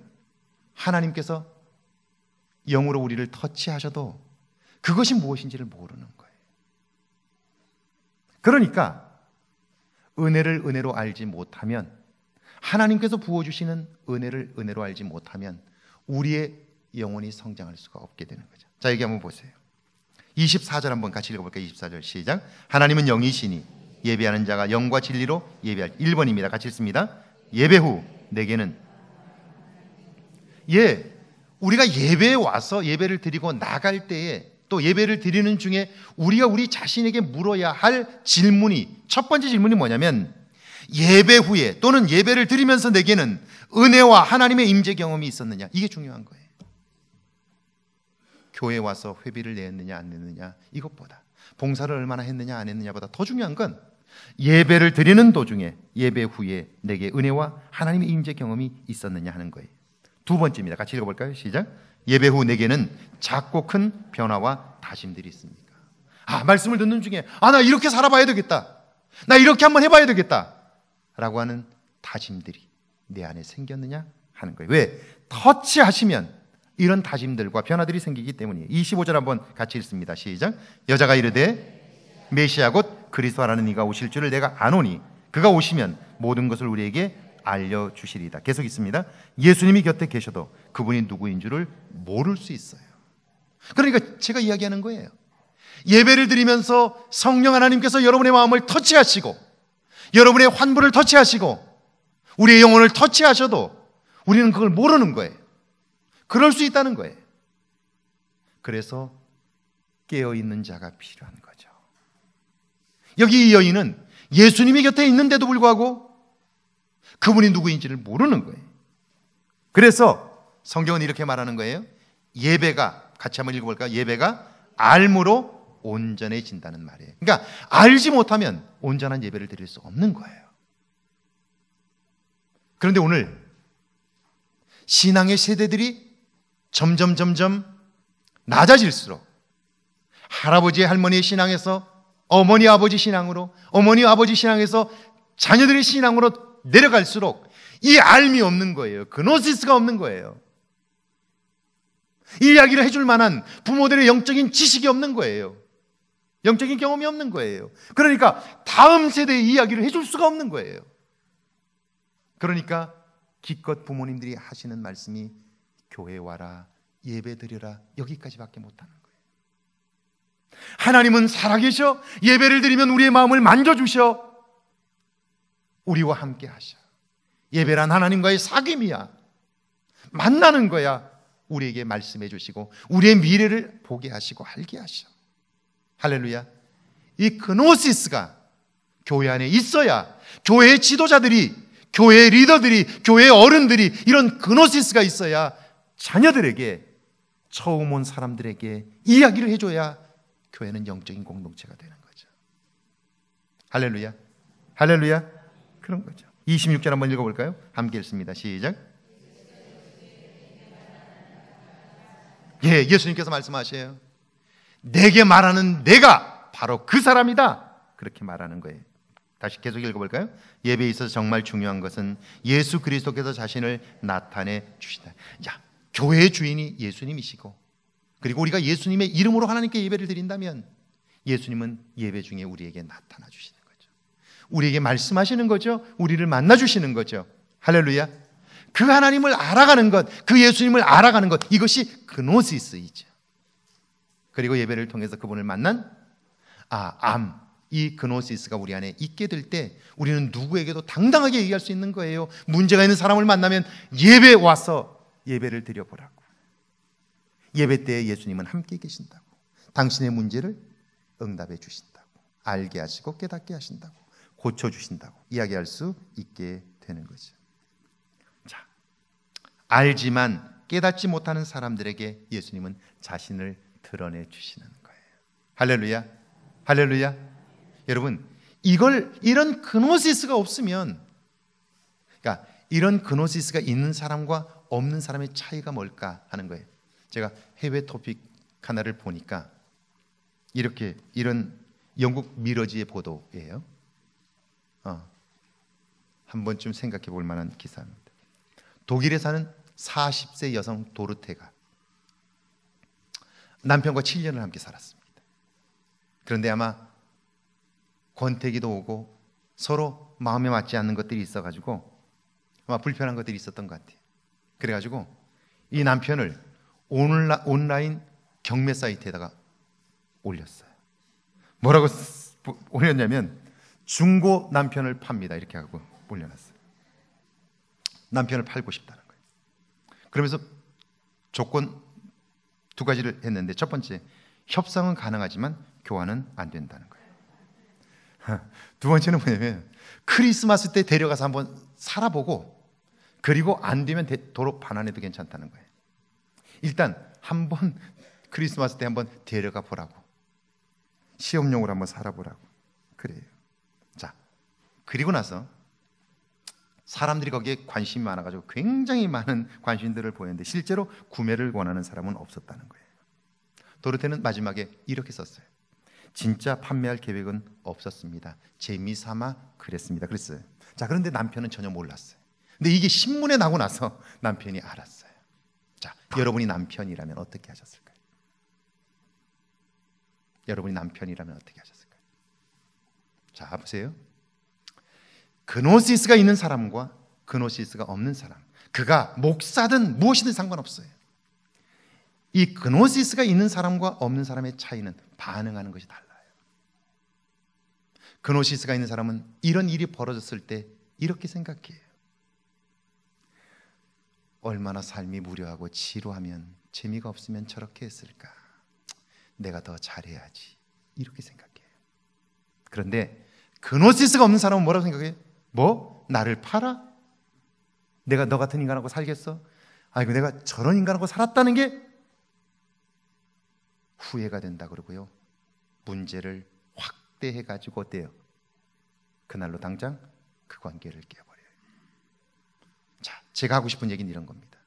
하나님께서 영으로 우리를 터치하셔도 그것이 무엇인지를 모르는 거예요. 그러니까 은혜를 은혜로 알지 못하면, 하나님께서 부어주시는 은혜를 은혜로 알지 못하면 우리의 영혼이 성장할 수가 없게 되는 거죠. 자, 여기 한번 보세요. 24절 한번 같이 읽어볼까요? 24절 시작. 하나님은 영이시니 예배하는 자가 영과 진리로 예배할. 1번입니다. 같이 읽습니다. 예배 후 내게는, 우리가 예배에 와서 예배를 드리고 나갈 때에, 또 예배를 드리는 중에 우리가 우리 자신에게 물어야 할 질문이, 첫 번째 질문이 뭐냐면, 예배 후에 또는 예배를 드리면서 내게는 은혜와 하나님의 임재 경험이 있었느냐, 이게 중요한 거예요. 교회에 와서 회비를 냈느냐 안 냈느냐 이것보다, 봉사를 얼마나 했느냐 안 했느냐보다 더 중요한 건 예배를 드리는 도중에 예배 후에 내게 은혜와 하나님의 임재 경험이 있었느냐 하는 거예요. 두 번째입니다. 같이 읽어볼까요? 시작. 예배 후 내게는 작고 큰 변화와 다짐들이 있습니까? 말씀을 듣는 중에 나 이렇게 살아봐야 되겠다, 나 이렇게 한번 해봐야 되겠다 라고 하는 다짐들이 내 안에 생겼느냐 하는 거예요. 왜? 터치하시면 이런 다짐들과 변화들이 생기기 때문이에요. 25절 한번 같이 읽습니다. 시작. 여자가 이르되 메시아 곧 그리스도라는 이가 오실 줄을 내가 아노니 그가 오시면 모든 것을 우리에게 알려주시리이다. 계속 있습니다. 예수님이 곁에 계셔도 그분이 누구인 줄을 모를 수 있어요. 그러니까 제가 이야기하는 거예요. 예배를 드리면서 성령 하나님께서 여러분의 마음을 터치하시고 여러분의 환부를 터치하시고 우리의 영혼을 터치하셔도 우리는 그걸 모르는 거예요. 그럴 수 있다는 거예요. 그래서 깨어있는 자가 필요한 거죠. 여기 이 여인은 예수님이 곁에 있는데도 불구하고 그분이 누구인지를 모르는 거예요. 그래서 성경은 이렇게 말하는 거예요. 예배가, 같이 한번 읽어볼까요? 예배가 알므로 온전해진다는 말이에요. 그러니까 알지 못하면 온전한 예배를 드릴 수 없는 거예요. 그런데 오늘 신앙의 세대들이 점점 낮아질수록 할아버지 할머니의 신앙에서 어머니 아버지 신앙으로, 어머니 아버지 신앙에서 자녀들의 신앙으로 내려갈수록 이 알미 없는 거예요. 그노시스가 없는 거예요. 이 이야기를 해줄 만한 부모들의 영적인 지식이 없는 거예요. 영적인 경험이 없는 거예요. 그러니까 다음 세대의 이야기를 해줄 수가 없는 거예요. 그러니까 기껏 부모님들이 하시는 말씀이 교회 와라, 예배 드려라, 여기까지밖에 못하는 거예요. 하나님은 살아계셔. 예배를 드리면 우리의 마음을 만져주셔. 우리와 함께 하셔. 예배란 하나님과의 사귐이야. 만나는 거야. 우리에게 말씀해 주시고 우리의 미래를 보게 하시고 알게 하셔. 할렐루야. 이 그노시스가 교회 안에 있어야 교회의 지도자들이, 교회의 리더들이, 교회의 어른들이 이런 그노시스가 있어야 자녀들에게, 처음 온 사람들에게 이야기를 해줘야 교회는 영적인 공동체가 되는 거죠. 할렐루야. 할렐루야. 그런 거죠. 26절 한번 읽어볼까요? 함께 읽습니다. 시작. 예수님께서 말씀하셔요. 내게 말하는 내가 바로 그 사람이다. 그렇게 말하는 거예요. 다시 계속 읽어볼까요? 예배에 있어서 정말 중요한 것은 예수 그리스도께서 자신을 나타내 주시다. 교회의 주인이 예수님이시고, 그리고 우리가 예수님의 이름으로 하나님께 예배를 드린다면 예수님은 예배 중에 우리에게 나타나 주시는 거죠. 우리에게 말씀하시는 거죠. 우리를 만나 주시는 거죠. 할렐루야. 그 하나님을 알아가는 것, 그 예수님을 알아가는 것, 이것이 그노시스이죠. 그리고 예배를 통해서 그분을 만난 이 그노시스가 우리 안에 있게 될 때 우리는 누구에게도 당당하게 얘기할 수 있는 거예요. 문제가 있는 사람을 만나면 예배에 와서 예배를 드려보라고. 예배 때에 예수님은 함께 계신다고. 당신의 문제를 응답해 주신다고. 알게 하시고 깨닫게 하신다고. 고쳐주신다고 이야기할 수 있게 되는 거죠. 자, 알지만 깨닫지 못하는 사람들에게 예수님은 자신을 드러내 주시는 거예요. 할렐루야. 할렐루야. 여러분, 이런 그노시스가 없으면, 그러니까 이런 그노시스가 있는 사람과 없는 사람의 차이가 뭘까 하는 거예요. 제가 해외 토픽 하나를 보니까 이런 영국 미러지의 보도예요. 한 번쯤 생각해 볼 만한 기사입니다. 독일에 사는 40세 여성 도르테가 남편과 7년을 함께 살았습니다. 그런데 아마 권태기도 오고 서로 마음에 맞지 않는 것들이 있어가지고 아마 불편한 것들이 있었던 것 같아요. 그래가지고 이 남편을 온라인 경매 사이트에다가 올렸어요. 뭐라고 올렸냐면 중고 남편을 팝니다 이렇게 하고 올려놨어요. 남편을 팔고 싶다는 거예요. 그러면서 조건 두 가지를 했는데, 첫 번째, 협상은 가능하지만 교환은 안 된다는 거예요. 두 번째는 뭐냐면 크리스마스 때 데려가서 한번 살아보고 그리고 안 되면 도로 반환해도 괜찮다는 거예요. 일단 한번 크리스마스 때 한번 데려가 보라고, 시험용으로 한번 살아보라고. 그래요. 자, 그리고 나서 사람들이 거기에 관심이 많아가지고 굉장히 많은 관심들을 보였는데 실제로 구매를 원하는 사람은 없었다는 거예요. 도르테는 마지막에 이렇게 썼어요. 진짜 판매할 계획은 없었습니다. 재미삼아 그랬습니다. 그랬어요. 자, 그런데 남편은 전혀 몰랐어요. 근데 이게 신문에 나고 나서 남편이 알았어요. 자, 여러분이 남편이라면 어떻게 하셨을까요? 여러분이 남편이라면 어떻게 하셨을까요? 자, 보세요. 그노시스가 있는 사람과 그노시스가 없는 사람, 그가 목사든 무엇이든 상관없어요. 이 그노시스가 있는 사람과 없는 사람의 차이는 반응하는 것이 달라요. 그노시스가 있는 사람은 이런 일이 벌어졌을 때 이렇게 생각해요. 얼마나 삶이 무료하고 지루하면, 재미가 없으면 저렇게 했을까? 내가 더 잘해야지. 이렇게 생각해요. 그런데 그노시스가 없는 사람은 뭐라고 생각해요? 뭐? 나를 팔아? 내가 너 같은 인간하고 살겠어? 아이고, 내가 저런 인간하고 살았다는 게 후회가 된다 그러고요. 문제를 확대해가지고 어때요? 그날로 당장 그 관계를 깨버려요. 자, 제가 하고 싶은 얘기는 이런 겁니다.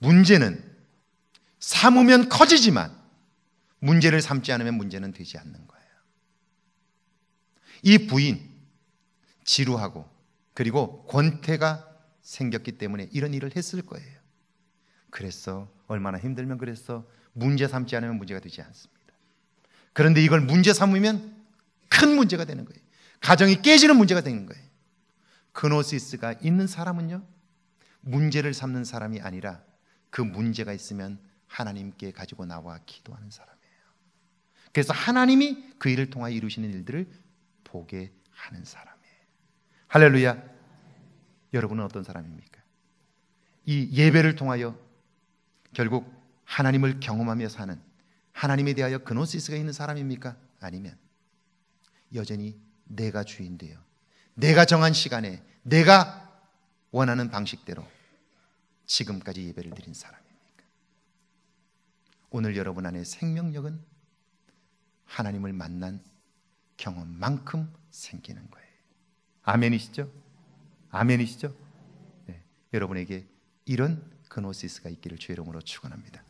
문제는 삼으면 커지지만 문제를 삼지 않으면 문제는 되지 않는 거예요. 이 부인, 지루하고 그리고 권태가 생겼기 때문에 이런 일을 했을 거예요. 그랬어. 얼마나 힘들면 그랬어. 문제 삼지 않으면 문제가 되지 않습니다. 그런데 이걸 문제 삼으면 큰 문제가 되는 거예요. 가정이 깨지는 문제가 되는 거예요. 그노시스가 있는 사람은요, 문제를 삼는 사람이 아니라 그 문제가 있으면 하나님께 가지고 나와 기도하는 사람이에요. 그래서 하나님이 그 일을 통하여 이루시는 일들을 보게 하는 사람이에요. 할렐루야. 여러분은 어떤 사람입니까? 이 예배를 통하여 결국 하나님을 경험하며 사는, 하나님에 대하여 그노시스가 있는 사람입니까? 아니면 여전히 내가 주인되어 내가 정한 시간에 내가 원하는 방식대로 지금까지 예배를 드린 사람입니까? 오늘 여러분 안에 생명력은 하나님을 만난 경험만큼 생기는 거예요. 아멘이시죠? 아멘이시죠? 네, 여러분에게 이런 그노시스가 있기를 주의 이름으로 축원합니다.